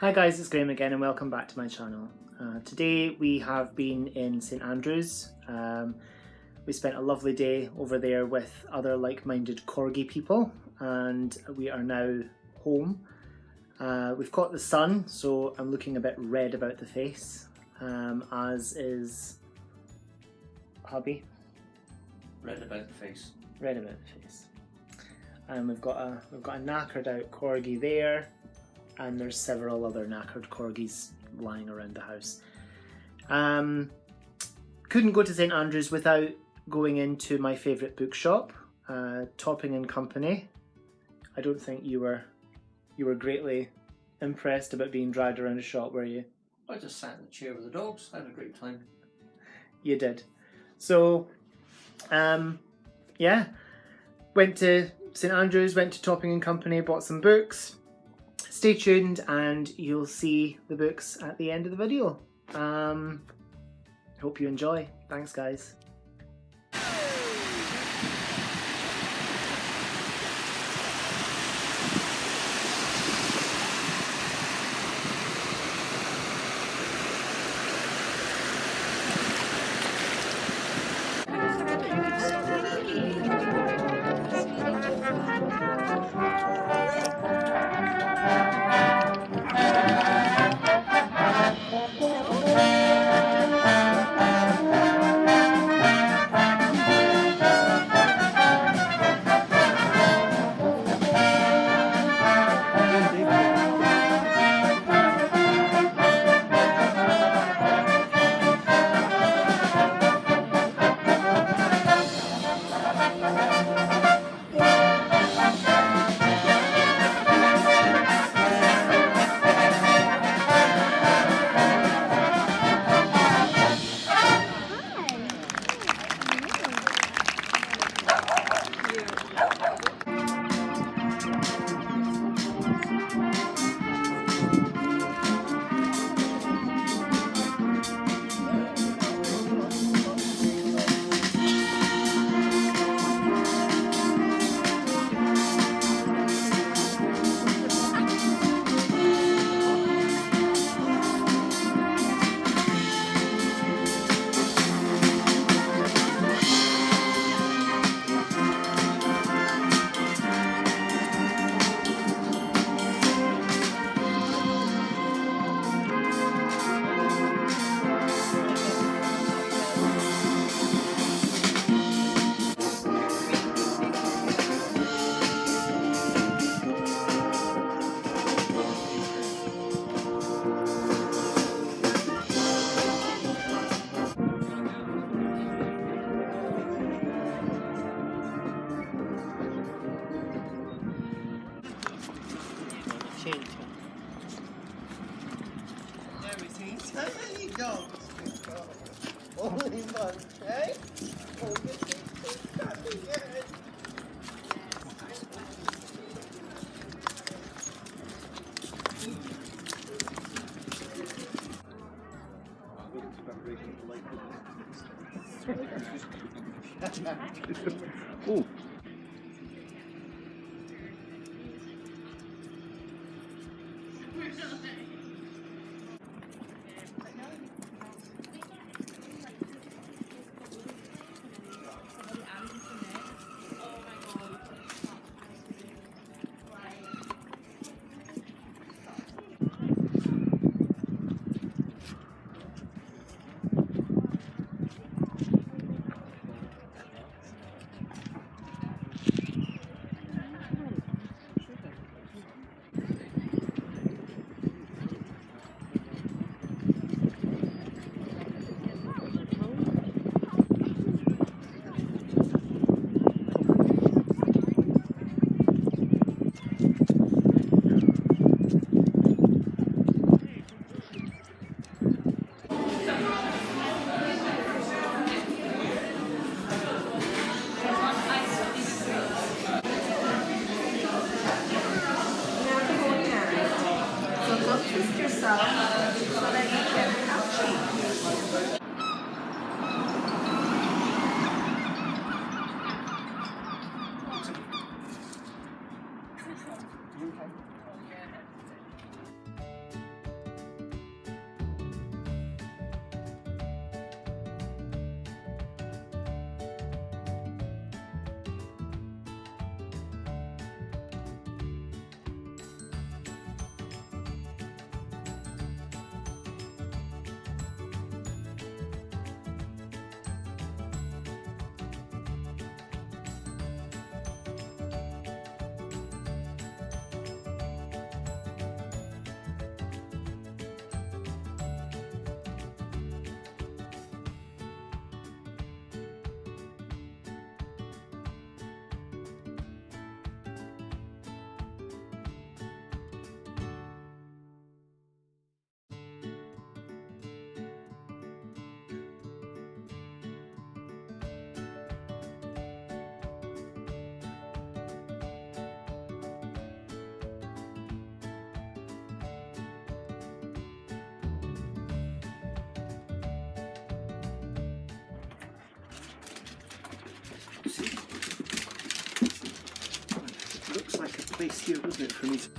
Hi guys, it's Graham again and welcome back to my channel. Today we have been in St Andrews. We spent a lovely day over there with other like-minded Corgi people and we are now home. We've caught the sun, so I'm looking a bit red about the face, as is Hubby. Red about the face. Red about the face. And we've got a knackered out Corgi there. And there's several other knackered Corgis lying around the house. Couldn't go to St Andrews without going into my favourite bookshop, Topping and Company. I don't think you were greatly impressed about being dragged around a shop, were you? I just sat in the chair with the dogs, had a great time. You did. So, yeah, went to St Andrews, went to Topping and Company, bought some books. Stay tuned and you'll see the books at the end of the video. Hope you enjoy. Thanks guys. How many dogs we've got? Only one, eh? Oh, goodness, coming in. Oh. See? It looks like a place here, doesn't it, for me to...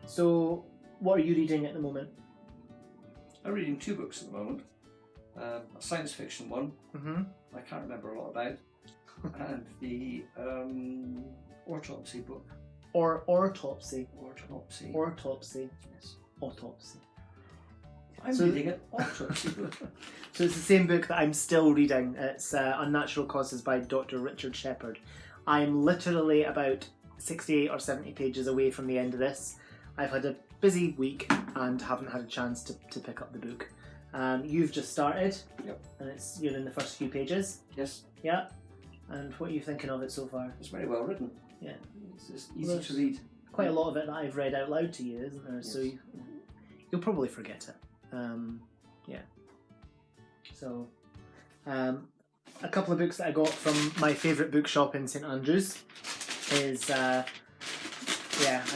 So, what are you reading at the moment? I'm reading 2 books at the moment. A science fiction one, Mm-hmm. I can't remember a lot about, and the autopsy book. Or autopsy. Autopsy. Autopsy. Yes. Autopsy. I'm So- reading an autopsy book. So it's the same book that I'm still reading. It's Unnatural Causes by Dr. Richard Shepherd. I'm literally about 68 or 70 pages away from the end of this. I've had a busy week and haven't had a chance to pick up the book. You've just started. Yep. And you're in the first few pages. Yes, Yeah. And what are you thinking of it so far? it's very well written. Yeah. It's just easy to read. Quite a lot of it that I've read out loud to you, isn't there? So Yes. you'll probably forget it. Yeah. So, a couple of books that I got from my favourite bookshop in St Andrews is I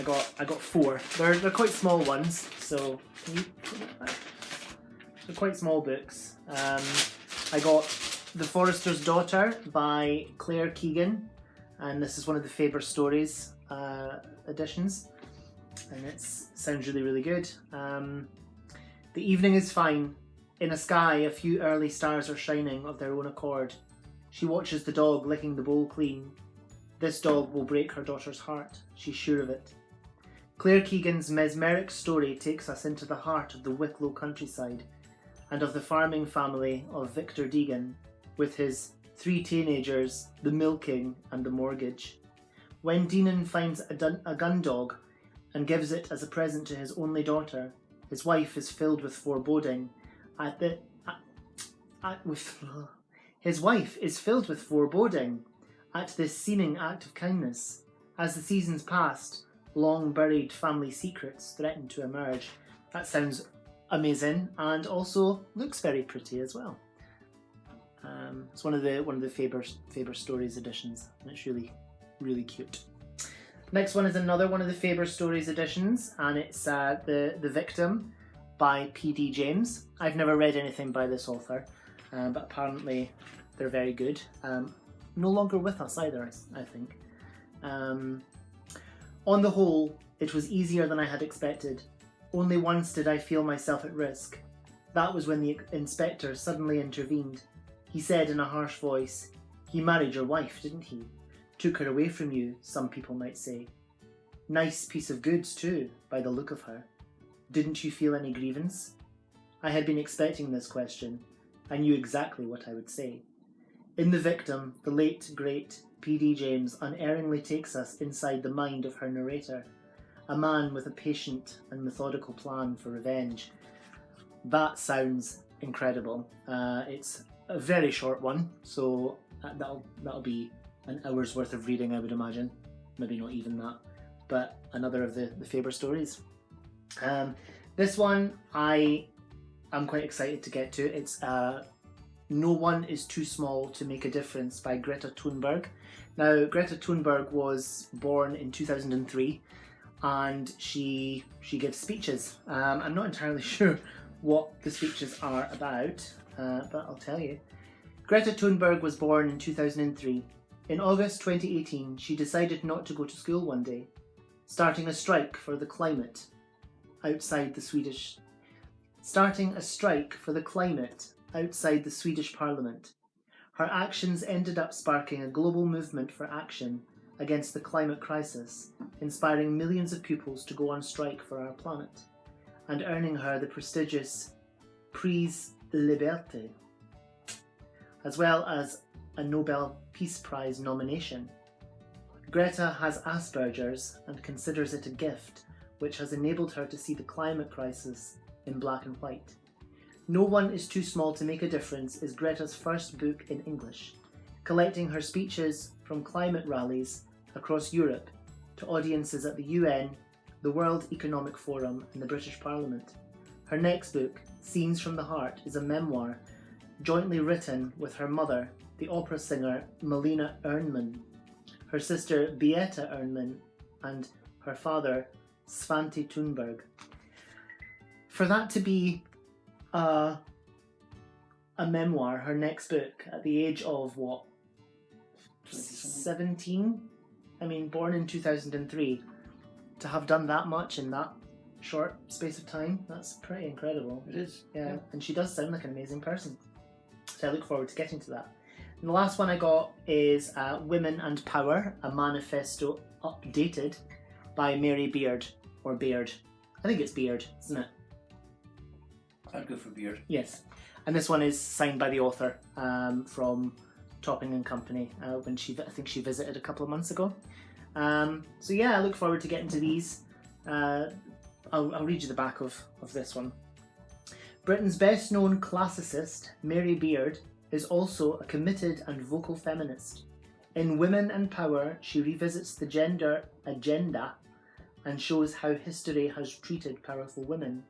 got 4. They're quite small ones, so they're quite small books. I got The Forester's Daughter by Claire Keegan, and this is one of the Faber Stories editions, and it sounds really good. The evening is fine. In a sky, a few early stars are shining of their own accord. She watches the dog licking the bowl clean. This dog will break her daughter's heart, she's sure of it. Claire Keegan's mesmeric story takes us into the heart of the Wicklow countryside and of the farming family of Victor Deegan, with his 3 teenagers, the milking and the mortgage. When Deegan finds a gun dog and gives it as a present to his only daughter, his wife is filled with foreboding his wife is filled with foreboding at this seeming act of kindness. As the seasons passed, long buried family secrets threaten to emerge. That sounds amazing and also looks very pretty as well. It's one of the Faber Stories editions, and it's really cute. Next one is another one of the Faber Stories editions, and it's the Victim by P.D. James. I've never read anything by this author, but apparently they're very good. No longer with us either, I think. On the whole, it was easier than I had expected. Only once did I feel myself at risk. That was when the inspector suddenly intervened. He said in a harsh voice, "He married your wife, didn't he? Took her away from you, some people might say. Nice piece of goods too, by the look of her. Didn't you feel any grievance?" I had been expecting this question. I knew exactly what I would say. In The Victim, the late, great P.D. James unerringly takes us inside the mind of her narrator, a man with a patient and methodical plan for revenge. That sounds incredible. It's a very short one, so that'll be an hour's worth of reading, I would imagine. Maybe not even that, but another of the Faber Stories. This one I'm quite excited to get to. It's No One Is Too Small to Make a Difference by Greta Thunberg. Now, Greta Thunberg was born in 2003, and she gives speeches. I'm not entirely sure what the speeches are about, but I'll tell you. Greta Thunberg was born in 2003. In August 2018, she decided not to go to school one day, starting a strike for the climate outside the Swedish Parliament. Her actions ended up sparking a global movement for action against the climate crisis, inspiring millions of pupils to go on strike for our planet, and earning her the prestigious Prix Liberté, as well as a Nobel Peace Prize nomination. Greta has Asperger's and considers it a gift, which has enabled her to see the climate crisis in black and white. No One Is Too Small to Make a Difference is Greta's first book in English, collecting her speeches from climate rallies across Europe to audiences at the UN, the World Economic Forum and the British Parliament. Her next book, Scenes from the Heart, is a memoir jointly written with her mother, the opera singer Malina Ernman, her sister Beata Ernman, and her father Svante Thunberg. For that to be a memoir, her next book, at the age of 17? I mean, born in 2003, to have done that much in that short space of time, that's pretty incredible. It is. Yeah, and she does sound like an amazing person. So I look forward to getting to that. And the last one I got is Women and Power, a Manifesto Updated by Mary Beard, or Beard. I think it's Beard, isn't it? I'd go for Beard. Yes. And this one is signed by the author from Topping and Company when I think she visited a couple of months ago. So yeah, I look forward to getting to these. I'll read you the back of this one. Britain's best known classicist, Mary Beard, is also a committed and vocal feminist. In Women and Power, she revisits the gender agenda and shows how history has treated powerful women.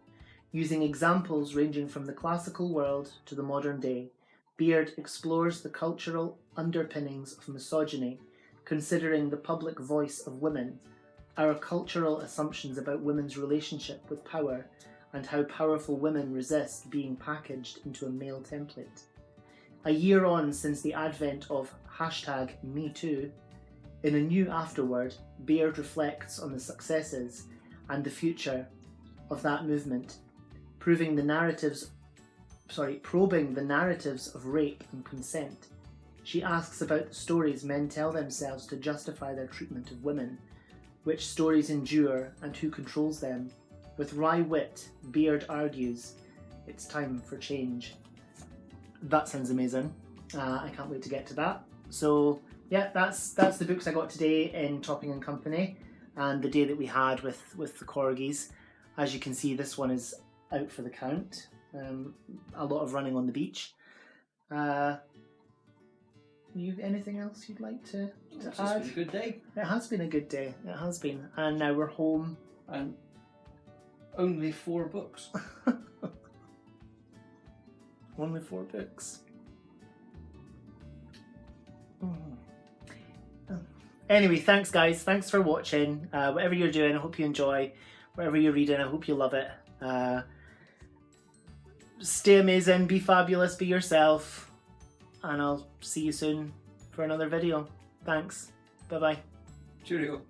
Using examples ranging from the classical world to the modern day, Beard explores the cultural underpinnings of misogyny, considering the public voice of women, our cultural assumptions about women's relationship with power, and how powerful women resist being packaged into a male template. A year on since the advent of #MeToo, in a new afterword, Beard reflects on the successes and the future of that movement, probing the narratives of rape and consent. She asks about the stories men tell themselves to justify their treatment of women, which stories endure and who controls them. With wry wit, Beard argues, it's time for change. That sounds amazing. I can't wait to get to that. So yeah, that's the books I got today in Topping and Company, and the day that we had with the Corgis. As you can see, this one is out for the count. A lot of running on the beach. Anything else you'd like to add? It's been a good day. It has been a good day. It has been, and now we're home. And only 4 books. Only 4 books. Anyway, thanks guys. Thanks for watching. Whatever you're doing, I hope you enjoy. Whatever you're reading, I hope you love it. Stay amazing, be fabulous, be yourself. And I'll see you soon for another video. Thanks. Bye-bye. Cheerio.